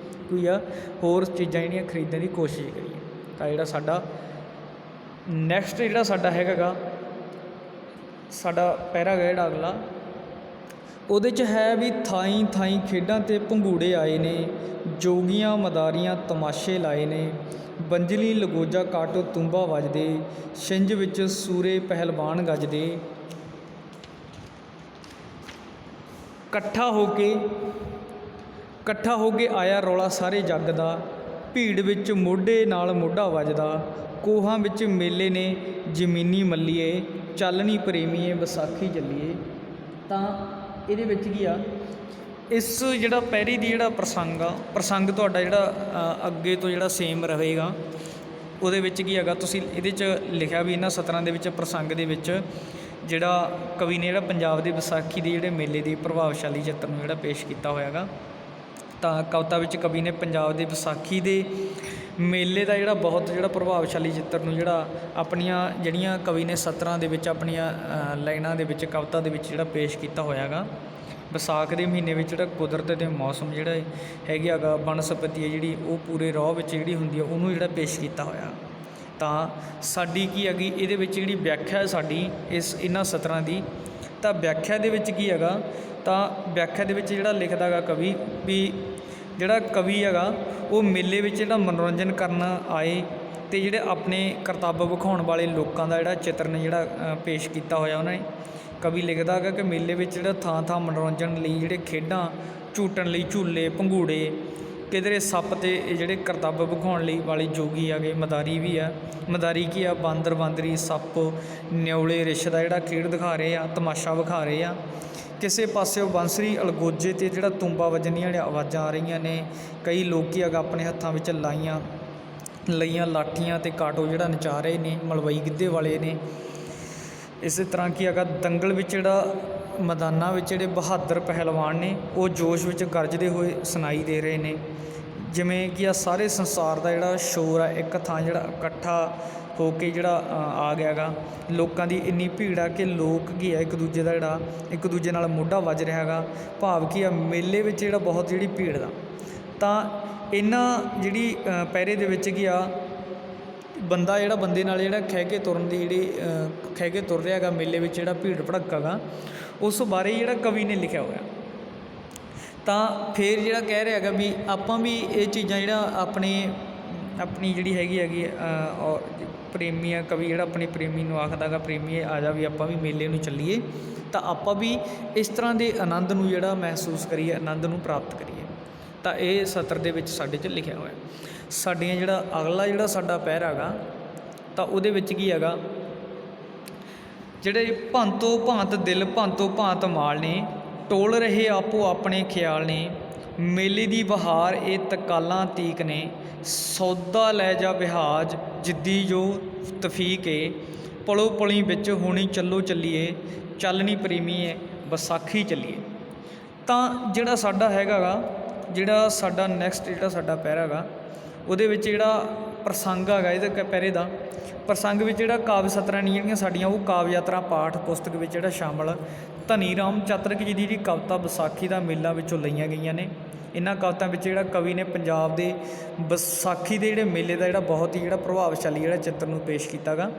ਹੋਰ ਚੀਜ਼ਾਂ ਖਰੀਦਣ ਦੀ ਕੋਸ਼ਿਸ਼ ਕਰੀਏ। ਤਾਂ ਸਾਡਾ ਨੈਕਸਟ ਸਾਡਾ ਹੈਗਾ ਸਾਡਾ ਪਹਿਰਾ ਗਾ ਅਗਲਾ, ਉਹਦੇ 'ਚ ਹੈ ਵੀ ਥਾਈਂ ਥਾਈਂ ਖੇਡਾਂ 'ਤੇ ਭੰਗੂੜੇ ਆਏ ਨੇ, ਜੋਗੀਆਂ ਮਦਾਰੀਆਂ ਤਮਾਸ਼ੇ ਲਾਏ ਨੇ। ਬੰਜਲੀ ਲਗੋਜਾ ਕਾਟੋ ਤੁੰਬਾ ਵੱਜਦੇ, ਛਿੰਝ ਵਿੱਚ ਸੂਰੇ ਪਹਿਲਵਾਨ ਗੱਜਦੇ। ਇਕੱਠਾ ਹੋ ਕੇ ਆਇਆ ਰੌਲਾ ਸਾਰੇ ਜੱਗ ਦਾ, ਭੀੜ ਵਿੱਚ ਮੋਢੇ ਨਾਲ ਮੋਢਾ ਵੱਜਦਾ। ਕੋਹਾਂ ਵਿੱਚ ਮੇਲੇ ਨੇ ਜ਼ਮੀਨੀ ਮੱਲੀਏ, ਚੱਲਣੀ ਪ੍ਰੇਮੀਏ ਵਿਸਾਖੀ ਚੱਲੀਏ। ਤਾਂ ਇਹਦੇ ਵਿੱਚ ਇਸ ਪਹਿਰੇ ਦੀ ਪ੍ਰਸੰਗ ਤੁਹਾਡਾ ਅੱਗੇ ਤੋਂ ਸੇਮ ਰਹੇਗਾ। ਉਹਦੇ ਵਿੱਚ ਤੁਸੀਂ ਇਹਦੇ 'ਚ ਲਿਖਿਆ ਵੀ ਇਹਨਾਂ ਸਤਰਾਂ ਦੇ ਵਿੱਚ ਪ੍ਰਸੰਗ ਦੇ ਵਿੱਚ ਕਵੀ ਨੇ ਪੰਜਾਬ ਦੇ ਵਿਸਾਖੀ ਦੇ ਮੇਲੇ ਦੀ ਪ੍ਰਭਾਵਸ਼ਾਲੀ ਚਿੱਤਰ ਨੂੰ ਪੇਸ਼ ਕੀਤਾ ਹੋਇਆ ਗਾ। ਤਾਂ ਕਵਿਤਾ ਵਿੱਚ ਕਵੀ ਨੇ ਪੰਜਾਬ ਦੇ ਵਿਸਾਖੀ ਦੇ ਮੇਲੇ ਦਾ ਬਹੁਤ ਪ੍ਰਭਾਵਸ਼ਾਲੀ ਚਿੱਤਰ ਨੂੰ ਆਪਣੀਆਂ ਜਿਹੜੀਆਂ ਕਵੀ ਨੇ ਸਤਰਾਂ ਦੇ ਵਿੱਚ ਆਪਣੀਆਂ ਲਾਈਨਾਂ ਦੇ ਵਿੱਚ ਕਵਿਤਾ ਦੇ ਵਿੱਚ ਪੇਸ਼ ਕੀਤਾ ਹੋਇਆ ਗਾ। ਵਿਸਾਖ ਦੇ ਮਹੀਨੇ ਵਿੱਚ ਕੁਦਰਤ ਦੇ ਮੌਸਮ ਹੈਗਾ ਗਾ, ਬਨਸਪਤੀ ਹੈ ਉਹ ਪੂਰੇ ਰੌਹ ਵਿੱਚ ਹੁੰਦੀ ਹੈ, ਉਹਨੂੰ ਪੇਸ਼ ਕੀਤਾ ਹੋਇਆ। ਤਾਂ ਸਾਡੀ ਹੈਗੀ ਇਹਦੇ ਵਿੱਚ ਵਿਆਖਿਆ ਸਾਡੀ ਇਹਨਾਂ ਸਤਰਾਂ ਦੀ। ਤਾਂ ਵਿਆਖਿਆ ਦੇ ਵਿੱਚ ਤਾਂ ਵਿਆਖਿਆ ਦੇ ਵਿੱਚ ਲਿਖਦਾ ਗਾ ਕਵੀ ਵੀ ਕਵੀ ਉਹ ਮੇਲੇ ਵਿੱਚ ਮਨੋਰੰਜਨ ਕਰਨ ਆਏ ਅਤੇ ਆਪਣੇ ਕਰਤੱਵ ਵਿਖਾਉਣ ਵਾਲੇ ਲੋਕਾਂ ਦਾ ਚਿੱਤਰ ਨੇ ਪੇਸ਼ ਕੀਤਾ ਹੋਇਆ ਉਹਨਾਂ ਨੇ। ਕਵੀ ਲਿਖਦਾ ਹੈਗਾ ਕਿ ਮੇਲੇ ਵਿੱਚ ਥਾਂ ਮਨੋਰੰਜਨ ਲਈ ਖੇਡਾਂ, ਝੂਟਣ ਲਈ ਝੂਲੇ, ਭੰਗੂੜੇ, ਕਿਧਰੇ ਸੱਪ ਅਤੇ ਕਰਤੱਵ ਵਿਖਾਉਣ ਲਈ ਵਾਲੇ ਜੋਗੀ ਹੈਗੇ, ਮਦਾਰੀ ਵੀ ਆ। ਮਦਾਰੀ ਕੀ ਆ? ਬਾਂਦਰ ਬਾਂਦਰੀ, ਸੱਪ, ਨਿਉਲੇ, ਰਿਛ ਦਾ ਖੇਡ ਦਿਖਾ ਰਹੇ ਆ, ਤਮਾਸ਼ਾ ਵਿਖਾ ਰਹੇ ਆ। ਕਿਸੇ ਪਾਸਿਓਂ ਬੰਸਰੀ, ਅਲਗੋਜੇ ਅਤੇ ਤੂੰਬਾ ਵੱਜਣ ਦੀਆਂ ਆਵਾਜ਼ਾਂ ਆ ਰਹੀਆਂ ਨੇ। ਕਈ ਲੋਕ ਆਪਣੇ ਹੱਥਾਂ ਵਿੱਚ ਲਈਆਂ ਲਾਠੀਆਂ ਅਤੇ ਕਾਟੋ ਨਚਾ ਰਹੇ ਨੇ, ਮਲਵਈ ਗਿੱਧੇ ਵਾਲੇ ਨੇ। ਇਸੇ ਤਰ੍ਹਾਂ ਦੰਗਲ ਵਿੱਚ ਮੈਦਾਨਾਂ ਵਿੱਚ ਬਹਾਦਰ ਪਹਿਲਵਾਨ ਨੇ ਉਹ ਜੋਸ਼ ਵਿੱਚ ਗਰਜਦੇ ਹੋਏ ਸੁਣਾਈ ਦੇ ਰਹੇ ਨੇ। ਜਿਵੇਂ ਕਿ ਸਾਰੇ ਸੰਸਾਰ ਦਾ ਸ਼ੋਰ ਆ ਇੱਕ ਥਾਂ ਇਕੱਠਾ ਹੋ ਕੇ ਆ ਗਿਆ ਗਾ। ਲੋਕਾਂ ਦੀ ਇੰਨੀ ਭੀੜ ਆ ਕਿ ਲੋਕ ਇੱਕ ਦੂਜੇ ਦਾ ਇੱਕ ਦੂਜੇ ਨਾਲ ਮੋਢਾ ਵੱਜ ਰਿਹਾ ਗਾ। ਭਾਵ ਮੇਲੇ ਵਿੱਚ ਬਹੁਤ ਭੀੜ ਦਾ। ਤਾਂ ਇਹਨਾਂ ਪਹਿਰੇ ਦੇ ਵਿੱਚ ਬੰਦਾ ਬੰਦੇ ਨਾਲ ਖਹਿ ਕੇ ਤੁਰਨ ਦੀ ਖਹਿ ਕੇ ਤੁਰ ਰਿਹਾ ਗਾ ਮੇਲੇ ਵਿੱਚ ਭੀੜ ਭੜੱਕਾ ਗਾ, ਉਸ ਬਾਰੇ ਕਵੀ ਨੇ ਲਿਖਿਆ ਹੋਇਆ। ਤਾਂ ਫਿਰ ਕਹਿ ਰਿਹਾ ਹੈਗਾ ਵੀ ਆਪਾਂ ਵੀ ਇਹ ਚੀਜ਼ਾਂ ਆਪਣੀ ਹੈਗੀ ਪ੍ਰੇਮੀ ਆ। ਕਵੀ ਆਪਣੀ ਪ੍ਰੇਮੀ ਨੂੰ ਆਖਦਾ ਗਾ, ਪ੍ਰੇਮੀਏ ਆ ਜਾ ਵੀ ਆਪਾਂ ਵੀ ਮੇਲੇ ਨੂੰ ਚੱਲੀਏ, ਤਾਂ ਆਪਾਂ ਵੀ ਇਸ ਤਰ੍ਹਾਂ ਦੇ ਆਨੰਦ ਨੂੰ ਮਹਿਸੂਸ ਕਰੀਏ, ਆਨੰਦ ਨੂੰ ਪ੍ਰਾਪਤ ਕਰੀਏ। ਤਾਂ ਇਹ ਸਤਰ ਦੇ ਵਿੱਚ ਸਾਡੇ 'ਚ ਲਿਖਿਆ ਹੋਇਆ। ਸਾਡੀਆਂ ਅਗਲਾ ਸਾਡਾ ਪਹਿਰਾ ਗਾ, ਤਾਂ ਉਹਦੇ ਵਿੱਚ ਜਿਹੜੇ ਭੰਤੋ ਭਾਂਤ ਦਿਲ ਭੰਤੋ ਭਾਂਤ ਮਾਲ ਨੇ, ਟੋਲ ਰਹੇ ਆਪੋ ਆਪਣੇ ਖਿਆਲ ਨੇ, ਮੇਲੇ ਦੀ ਬਹਾਰ ਇਹ ਤਕਾਲਾਂ ਤੀਕ ਨੇ, ਸੌਦਾ ਲੈ ਜਾ ਵਿਹਾਜ ਜਿੱਦੀ ਜੋ ਤਫੀਕ ਏ, ਪਲੋ ਪਲੀ ਵਿੱਚ ਹੋਣੀ ਚੱਲੋ ਚੱਲੀਏ, ਚੱਲਣੀ ਪ੍ਰੇਮੀਏ ਵਿਸਾਖੀ ਚੱਲੀਏ। ਤਾਂ ਜਿਹੜਾ ਸਾਡਾ ਹੈਗਾ ਗਾ, ਜਿਹੜਾ ਸਾਡਾ ਨੈਕਸਟ ਜਿਹੜਾ ਸਾਡਾ ਪੈਰਾ ਗਾ, ਉਹਦੇ ਵਿੱਚ ਜਿਹੜਾ ਪ੍ਰਸੰਗ ਹੈਗਾ ਇਹਦੇ ਪੈਰੇ ਦਾ ਪ੍ਰਸੰਗ ਵਿੱਚ ਜਿਹੜਾ ਕਾਵਿ ਸਤਰਾਂ ਨੇ ਜਿਹੜੀਆਂ ਸਾਡੀਆਂ ਉਹ ਕਾਵਿ ਯਾਤਰਾ ਪਾਠ ਪੁਸਤਕ ਵਿੱਚ ਜਿਹੜਾ ਸ਼ਾਮਲ ਧਨੀ ਰਾਮ ਚਾਤਰਕ ਜੀ ਦੀ ਜਿਹੜੀ ਕਵਿਤਾ ਵਿਸਾਖੀ ਦਾ ਮੇਲਾ ਵਿੱਚੋਂ ਲਈਆਂ ਗਈਆਂ ਨੇ। ਇਹਨਾਂ ਕਵਿਤਾ ਵਿੱਚ ਜਿਹੜਾ ਕਵੀ ਨੇ ਪੰਜਾਬ ਦੇ ਵਿਸਾਖੀ ਦੇ ਜਿਹੜੇ ਮੇਲੇ ਦਾ ਜਿਹੜਾ ਬਹੁਤ ਹੀ ਜਿਹੜਾ ਪ੍ਰਭਾਵਸ਼ਾਲੀ ਜਿਹੜਾ ਚਿੱਤਰ ਨੂੰ ਪੇਸ਼ ਕੀਤਾ ਗਾ।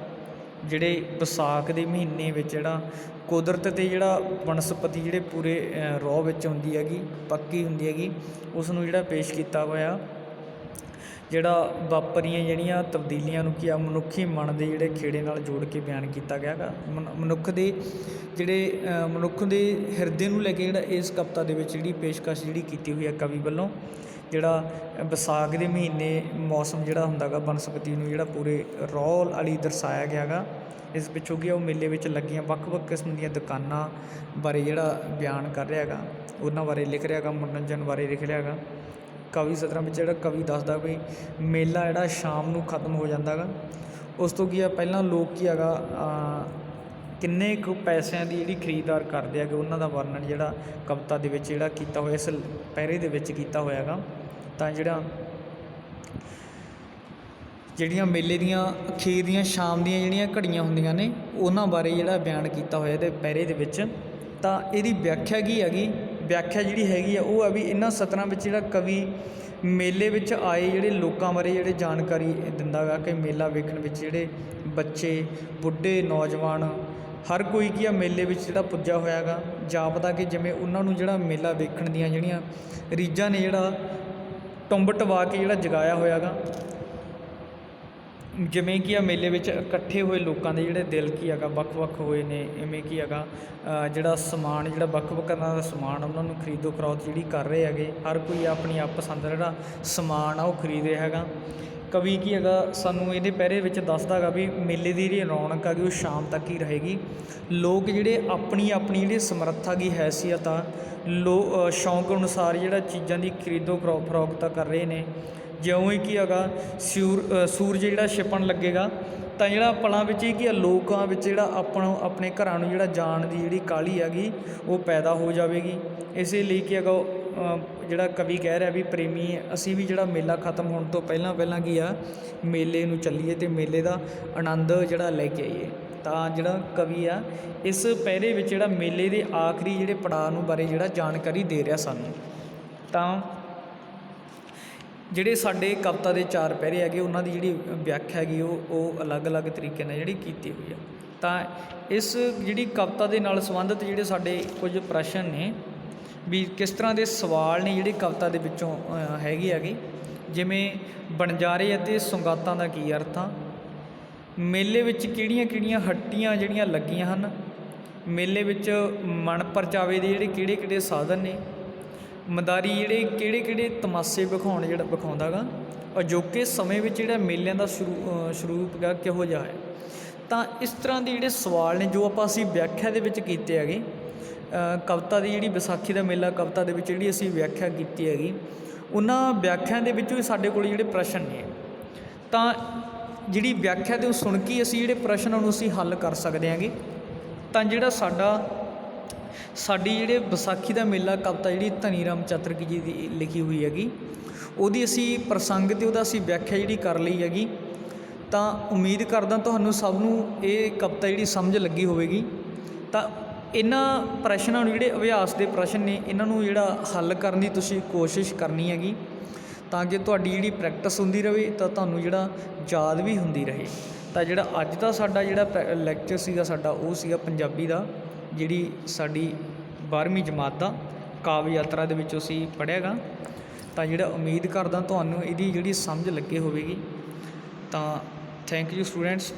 ਜਿਹੜੇ ਵਿਸਾਖ ਦੇ ਮਹੀਨੇ ਵਿੱਚ ਜਿਹੜਾ ਕੁਦਰਤ ਅਤੇ ਜਿਹੜਾ ਬਨਸਪਤੀ ਜਿਹੜੇ ਪੂਰੇ ਰੋਹ ਵਿੱਚ ਹੁੰਦੀ ਹੈਗੀ, ਪੱਕੀ ਹੁੰਦੀ ਹੈਗੀ, ਉਸ ਨੂੰ ਜਿਹੜਾ ਪੇਸ਼ ਕੀਤਾ ਹੋਇਆ, ਜਿਹੜਾ ਵਾਪਰੀਆਂ ਜਿਹੜੀਆਂ ਤਬਦੀਲੀਆਂ ਨੂੰ ਕੀ ਆ ਮਨੁੱਖੀ ਮਨ ਦੇ ਜਿਹੜੇ ਖੇੜੇ ਨਾਲ ਜੋੜ ਕੇ ਬਿਆਨ ਕੀਤਾ ਗਿਆ ਗਾ। ਮਨੁੱਖ ਦੇ ਜਿਹੜੇ ਮਨੁੱਖ ਦੇ ਹਿਰਦੇ ਨੂੰ ਲੈ ਕੇ ਜਿਹੜਾ ਇਸ ਕਵਿਤਾ ਦੇ ਵਿੱਚ ਜਿਹੜੀ ਪੇਸ਼ਕਸ਼ ਜਿਹੜੀ ਕੀਤੀ ਹੋਈ ਹੈ ਕਵੀ ਵੱਲੋਂ, ਜਿਹੜਾ ਵਿਸਾਖ ਦੇ ਮਹੀਨੇ ਮੌਸਮ ਜਿਹੜਾ ਹੁੰਦਾ ਗਾ ਬਨਸਪਤੀ ਨੂੰ ਜਿਹੜਾ ਪੂਰੇ ਰੌਹ ਵਾਲੀ ਦਰਸਾਇਆ ਗਿਆ ਗਾ। ਇਸ ਪਿੱਛੋਂ ਕੀ ਉਹ ਮੇਲੇ ਵਿੱਚ ਲੱਗੀਆਂ ਵੱਖ-ਵੱਖ ਕਿਸਮ ਦੀਆਂ ਦੁਕਾਨਾਂ ਬਾਰੇ ਜਿਹੜਾ ਬਿਆਨ ਕਰ ਰਿਹਾ ਗਾ, ਉਹਨਾਂ ਬਾਰੇ ਲਿਖ ਰਿਹਾ ਗਾ, ਮਨੋਰੰਜਨ ਬਾਰੇ ਲਿਖ ਰਿਹਾ ਗਾ। ਕਾਵਿ ਸਤਰਾਂ ਵਿੱਚ ਜਿਹੜਾ ਕਵੀ ਦੱਸਦਾ ਵੀ ਮੇਲਾ ਜਿਹੜਾ ਸ਼ਾਮ ਨੂੰ ਖਤਮ ਹੋ ਜਾਂਦਾ ਗਾ। ਉਸ ਤੋਂ ਕੀ ਆ ਪਹਿਲਾਂ ਲੋਕ ਕੀ ਹੈਗਾ ਕਿੰਨੇ ਕੁ ਪੈਸਿਆਂ ਦੀ ਜਿਹੜੀ ਖਰੀਦਦਾਰ ਕਰਦੇ ਹੈਗੇ, ਉਹਨਾਂ ਦਾ ਵਰਣਨ ਜਿਹੜਾ ਕਵਿਤਾ ਦੇ ਵਿੱਚ ਜਿਹੜਾ ਕੀਤਾ ਹੋਇਆ ਇਸ ਪੈਰੇ ਦੇ ਵਿੱਚ ਕੀਤਾ ਹੋਇਆ ਗਾ। ਤਾਂ ਜਿਹੜੀਆਂ ਮੇਲੇ ਦੀਆਂ ਅਖੀਰ ਦੀਆਂ ਸ਼ਾਮ ਦੀਆਂ ਜਿਹੜੀਆਂ ਘੜੀਆਂ ਹੁੰਦੀਆਂ ਨੇ ਉਹਨਾਂ ਬਾਰੇ ਜਿਹੜਾ ਬਿਆਨ ਕੀਤਾ ਹੋਇਆ ਇਹਦੇ ਪੈਰੇ ਦੇ ਵਿੱਚ। ਤਾਂ ਇਹਦੀ ਵਿਆਖਿਆ ਕੀ ਹੈਗੀ, ਵਿਆਖਿਆ ਜਿਹੜੀ ਹੈਗੀ ਆ ਉਹ ਆ ਵੀ ਇਹਨਾਂ ਸਤਰਾਂ ਵਿੱਚ ਜਿਹੜਾ ਕਵੀ ਮੇਲੇ ਵਿੱਚ ਆਏ ਜਿਹੜੇ ਲੋਕਾਂ ਬਾਰੇ ਜਿਹੜੇ ਜਾਣਕਾਰੀ ਦਿੰਦਾ ਗਾ ਕਿ ਮੇਲਾ ਵੇਖਣ ਵਿੱਚ ਜਿਹੜੇ ਬੱਚੇ, ਬੁੱਢੇ, ਨੌਜਵਾਨ ਹਰ ਕੋਈ ਕੀ ਆ ਮੇਲੇ ਵਿੱਚ ਜਿਹੜਾ ਪੁੱਜਾ ਹੋਇਆ ਗਾ। ਜਾਪਦਾ ਕਿ ਜਿਵੇਂ ਉਹਨਾਂ ਨੂੰ ਜਿਹੜਾ ਮੇਲਾ ਵੇਖਣ ਦੀਆਂ ਜਿਹੜੀਆਂ ਰੀਝਾਂ ਨੇ ਜਿਹੜਾ ਟੁੰਬ ਟਵਾ ਕੇ ਜਿਹੜਾ ਜਗਾਇਆ ਹੋਇਆ ਗਾ। ਜਿਵੇਂ ਕਿ ਆ ਮੇਲੇ ਵਿੱਚ ਇਕੱਠੇ ਹੋਏ ਲੋਕਾਂ ਦੇ ਜਿਹੜੇ ਦਿਲ ਕੀ ਹੈਗਾ ਵੱਖ-ਵੱਖ ਹੋਏ ਨੇ, ਇਵੇਂ ਕੀ ਹੈਗਾ ਜਿਹੜਾ ਸਮਾਨ ਜਿਹੜਾ ਵੱਖ-ਵੱਖ ਤਰ੍ਹਾਂ ਦਾ ਸਮਾਨ ਉਹਨਾਂ ਨੂੰ ਖਰੀਦੋ ਫਰੋਖਤ ਜਿਹੜੀ ਕਰ ਰਹੇ ਹੈਗੇ। ਹਰ ਕੋਈ ਆਪਣੀ ਆਪ ਪਸੰਦ ਦਾ ਜਿਹੜਾ ਸਮਾਨ ਆ ਉਹ ਖਰੀਦ ਰਿਹਾ ਹੈਗਾ। ਕਵੀ ਕੀ ਹੈਗਾ ਸਾਨੂੰ ਇਹਦੇ ਪਹਿਰੇ ਵਿੱਚ ਦੱਸਦਾ ਹੈਗਾ ਵੀ ਮੇਲੇ ਦੀ ਜਿਹੜੀ ਰੌਣਕ ਹੈਗੀ ਉਹ ਸ਼ਾਮ ਤੱਕ ਹੀ ਰਹੇਗੀ। ਲੋਕ ਜਿਹੜੇ ਆਪਣੀ ਆਪਣੀ ਜਿਹੜੀ ਸਮਰੱਥਾ ਦੀ ਹੈਸੀਅਤ ਆ ਸ਼ੌਂਕ ਅਨੁਸਾਰ ਜਿਹੜਾ ਚੀਜ਼ਾਂ ਦੀ ਖਰੀਦੋ ਫਰੋਖਤ ਕਰ ਰਹੇ ਨੇ। ਜਿਉਂ ਹੀ ਕੀ ਹੈਗਾ ਸੂਰਜ ਜਿਹੜਾ ਛਿਪਣ ਲੱਗੇਗਾ ਤਾਂ ਜਿਹੜਾ ਪਲਾਂ ਵਿੱਚ ਹੀ ਕੀ ਆ ਲੋਕਾਂ ਵਿੱਚ ਜਿਹੜਾ ਆਪਣੇ ਘਰਾਂ ਨੂੰ ਜਿਹੜਾ ਜਾਣ ਦੀ ਜਿਹੜੀ ਕਾਹਲੀ ਹੈਗੀ ਉਹ ਪੈਦਾ ਹੋ ਜਾਵੇਗੀ। ਇਸੇ ਲਈ ਕੀ ਹੈਗਾ ਜਿਹੜਾ ਕਵੀ ਕਹਿ ਰਿਹਾ ਵੀ ਪ੍ਰੇਮੀ ਅਸੀਂ ਵੀ ਜਿਹੜਾ ਮੇਲਾ ਖਤਮ ਹੋਣ ਤੋਂ ਪਹਿਲਾਂ ਕੀ ਆ ਮੇਲੇ ਨੂੰ ਚੱਲੀਏ ਅਤੇ ਮੇਲੇ ਦਾ ਆਨੰਦ ਜਿਹੜਾ ਲੈ ਕੇ ਆਈਏ। ਤਾਂ ਜਿਹੜਾ ਕਵੀ ਆ ਇਸ ਪਹਿਰੇ ਵਿੱਚ ਜਿਹੜਾ ਮੇਲੇ ਦੇ ਆਖਰੀ ਜਿਹੜੇ ਪੜਾਅ ਨੂੰ ਬਾਰੇ ਜਿਹੜਾ ਜਾਣਕਾਰੀ ਦੇ ਰਿਹਾ ਸਾਨੂੰ। ਤਾਂ ਜਿਹੜੇ ਸਾਡੇ ਕਵਿਤਾ ਦੇ 4 ਪਹਿਰੇ ਹੈਗੇ ਉਹਨਾਂ ਦੀ ਜਿਹੜੀ ਵਿਆਖਿਆ ਹੈਗੀ ਉਹ ਅਲੱਗ-ਅਲੱਗ ਤਰੀਕੇ ਨਾਲ ਜਿਹੜੀ ਕੀਤੀ ਹੋਈ ਆ। ਤਾਂ ਇਸ ਜਿਹੜੀ ਕਵਿਤਾ ਦੇ ਨਾਲ ਸੰਬੰਧਿਤ ਜਿਹੜੇ ਸਾਡੇ ਕੁਝ ਪ੍ਰਸ਼ਨ ਨੇ ਵੀ ਕਿਸ ਤਰ੍ਹਾਂ ਦੇ ਸਵਾਲ ਨੇ ਜਿਹੜੇ ਕਵਿਤਾ ਦੇ ਵਿੱਚੋਂ ਹੈਗੇ। ਜਿਵੇਂ ਬਣਜਾਰੇ ਅਤੇ ਸੁਗਾਤਾਂ ਦਾ ਕੀ ਅਰਥ ਆ, ਮੇਲੇ ਵਿੱਚ ਕਿਹੜੀਆਂ ਹੱਟੀਆਂ ਜਿਹੜੀਆਂ ਲੱਗੀਆਂ ਹਨ, ਮੇਲੇ ਵਿੱਚ ਮਨ ਪਰਚਾਵੇ ਦੇ ਜਿਹੜੇ ਕਿਹੜੇ ਸਾਧਨ ਨੇ, ਮਦਾਰੀ ਜਿਹੜੇ ਕਿਹੜੇ ਤਮਾਸ਼ੇ ਵਿਖਾਉਂਦਾ ਗਾ, ਅਜੋਕੇ ਸਮੇਂ ਵਿੱਚ ਜਿਹੜਾ ਮੇਲਿਆਂ ਦਾ ਸਰੂਪ ਗਾ ਕਿਹੋ ਜਿਹਾ ਹੈ। ਤਾਂ ਇਸ ਤਰ੍ਹਾਂ ਦੇ ਜਿਹੜੇ ਸਵਾਲ ਨੇ ਜੋ ਅਸੀਂ ਵਿਆਖਿਆ ਦੇ ਵਿੱਚ ਕੀਤੇ ਹੈਗੇ ਕਵਿਤਾ ਦੀ ਜਿਹੜੀ ਵਿਸਾਖੀ ਦਾ ਮੇਲਾ ਕਵਿਤਾ ਦੇ ਵਿੱਚ ਜਿਹੜੀ ਅਸੀਂ ਵਿਆਖਿਆ ਕੀਤੀ ਹੈਗੀ, ਉਹਨਾਂ ਵਿਆਖਿਆ ਦੇ ਵਿੱਚੋਂ ਹੀ ਸਾਡੇ ਕੋਲ ਜਿਹੜੇ ਪ੍ਰਸ਼ਨ ਨੇ। ਤਾਂ ਜਿਹੜੀ ਵਿਆਖਿਆ ਦੇ ਸੁਣ ਕੇ ਅਸੀਂ ਜਿਹੜੇ ਪ੍ਰਸ਼ਨਾਂ ਨੂੰ ਅਸੀਂ ਹੱਲ ਕਰ ਸਕਦੇ ਹੈਗੇ। ਤਾਂ ਜਿਹੜਾ ਸਾਡੀ ਜਿਹੜੇ ਵਿਸਾਖੀ ਦਾ ਮੇਲਾ ਕਵਿਤਾ ਜਿਹੜੀ ਧਨੀ ਰਾਮ ਚਾਤਰਕ ਜੀ ਦੀ ਲਿਖੀ ਹੋਈ ਹੈਗੀ ਉਹਦੀ ਅਸੀਂ ਪ੍ਰਸੰਗ ਅਤੇ ਉਹਦਾ ਅਸੀਂ ਵਿਆਖਿਆ ਜਿਹੜੀ ਕਰ ਲਈ ਹੈਗੀ। ਤਾਂ ਉਮੀਦ ਕਰਦਾ ਤੁਹਾਨੂੰ ਸਭ ਨੂੰ ਇਹ ਕਵਿਤਾ ਜਿਹੜੀ ਸਮਝ ਲੱਗੀ ਹੋਵੇਗੀ। ਤਾਂ ਇਹਨਾਂ ਪ੍ਰਸ਼ਨਾਂ ਨੂੰ ਜਿਹੜੇ ਅਭਿਆਸ ਦੇ ਪ੍ਰਸ਼ਨ ਨੇ ਇਹਨਾਂ ਨੂੰ ਜਿਹੜਾ ਹੱਲ ਕਰਨ ਦੀ ਤੁਸੀਂ ਕੋਸ਼ਿਸ਼ ਕਰਨੀ ਹੈਗੀ ਤਾਂ ਕਿ ਤੁਹਾਡੀ ਜਿਹੜੀ ਪ੍ਰੈਕਟਿਸ ਹੁੰਦੀ ਰਹੇ ਤਾਂ ਤੁਹਾਨੂੰ ਜਿਹੜਾ ਯਾਦ ਵੀ ਹੁੰਦੀ ਰਹੇ। ਤਾਂ ਜਿਹੜਾ ਅੱਜ ਦਾ ਸਾਡਾ ਜਿਹੜਾ ਲੈਕਚਰ ਸੀਗਾ ਸਾਡਾ ਉਹ ਸੀਗਾ ਪੰਜਾਬੀ ਦਾ, ਜਿਹੜੀ ਸਾਡੀ 12ਵੀਂ ਜਮਾਤ ਦਾ ਕਾਵਿ ਯਾਤਰਾ ਦੇ ਵਿੱਚ ਅਸੀਂ ਪੜ੍ਹਿਆ ਗਾ। ਤਾਂ ਜਿਹੜਾ ਉਮੀਦ ਕਰਦਾ ਤੁਹਾਨੂੰ ਇਹਦੀ ਜਿਹੜੀ ਸਮਝ ਲੱਗੇ ਹੋਵੇਗੀ। ਤਾਂ ਥੈਂਕ ਯੂ ਸਟੂਡੈਂਟਸ।